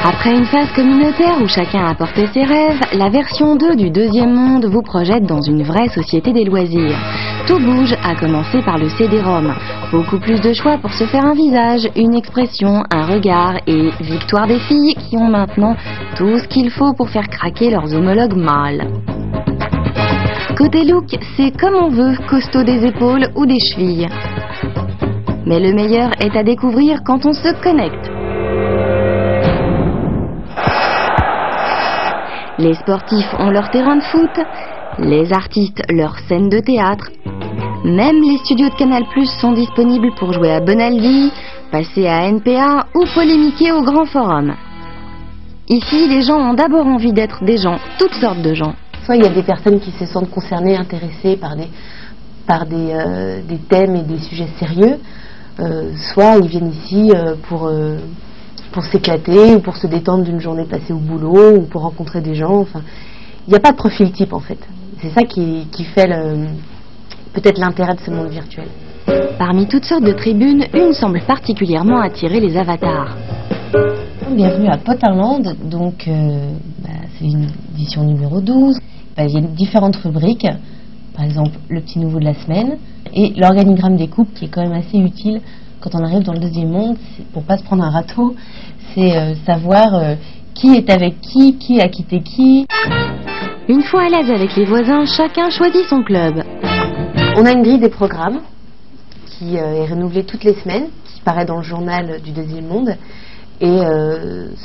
Après une phase communautaire où chacun apportait ses rêves, la version 2 du deuxième monde vous projette dans une vraie société des loisirs. Tout bouge, à commencer par le CD-ROM. Beaucoup plus de choix pour se faire un visage, une expression, un regard et victoire des filles qui ont maintenant tout ce qu'il faut pour faire craquer leurs homologues mâles. Côté look, c'est comme on veut, costaud des épaules ou des chevilles. Mais le meilleur est à découvrir quand on se connecte. Les sportifs ont leur terrain de foot, les artistes leur scène de théâtre. Même les studios de Canal+ sont disponibles pour jouer à Bonaldi, passer à NPA ou polémiquer au Grand Forum. Ici, les gens ont d'abord envie d'être des gens, toutes sortes de gens. Soit il y a des personnes qui se sentent concernées, intéressées par des thèmes et des sujets sérieux, soit ils viennent ici pour s'éclater ou pour se détendre d'une journée passée au boulot ou pour rencontrer des gens. Enfin, il n'y a pas de profil type en fait. C'est ça qui fait peut-être l'intérêt de ce monde virtuel. Parmi toutes sortes de tribunes, une semble particulièrement attirer les avatars. Bienvenue à Potterland, donc c'est l'édition numéro 12. Il y a différentes rubriques, par exemple le petit nouveau de la semaine et l'organigramme des couples qui est quand même assez utile quand on arrive dans le deuxième monde, pour pas se prendre un râteau, c'est savoir qui est avec qui a quitté qui. Une fois à l'aise avec les voisins, chacun choisit son club. On a une grille des programmes qui est renouvelée toutes les semaines, qui paraît dans le journal du deuxième monde. Et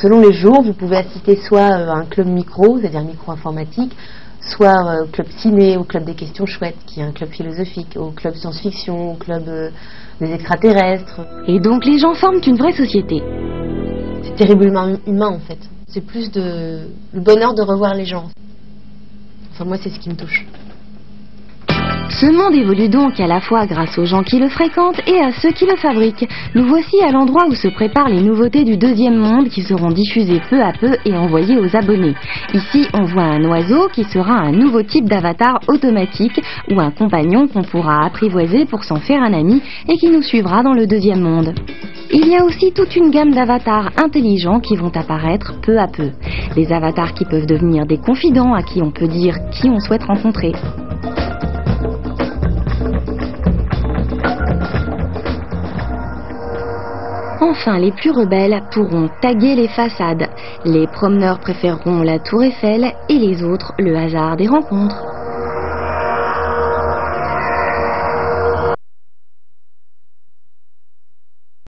selon les jours, vous pouvez assister soit à un club micro, c'est-à-dire micro-informatique, soit au club ciné, au club des questions chouettes, qui est un club philosophique, au club science-fiction, au club des extraterrestres. Et donc les gens forment une vraie société. C'est terriblement humain en fait. C'est plus le bonheur de revoir les gens. Enfin moi c'est ce qui me touche. Ce monde évolue donc à la fois grâce aux gens qui le fréquentent et à ceux qui le fabriquent. Nous voici à l'endroit où se préparent les nouveautés du deuxième monde qui seront diffusées peu à peu et envoyées aux abonnés. Ici, on voit un oiseau qui sera un nouveau type d'avatar automatique ou un compagnon qu'on pourra apprivoiser pour s'en faire un ami et qui nous suivra dans le deuxième monde. Il y a aussi toute une gamme d'avatars intelligents qui vont apparaître peu à peu. Des avatars qui peuvent devenir des confidents à qui on peut dire qui on souhaite rencontrer. Enfin, les plus rebelles pourront taguer les façades. Les promeneurs préféreront la Tour Eiffel et les autres le hasard des rencontres.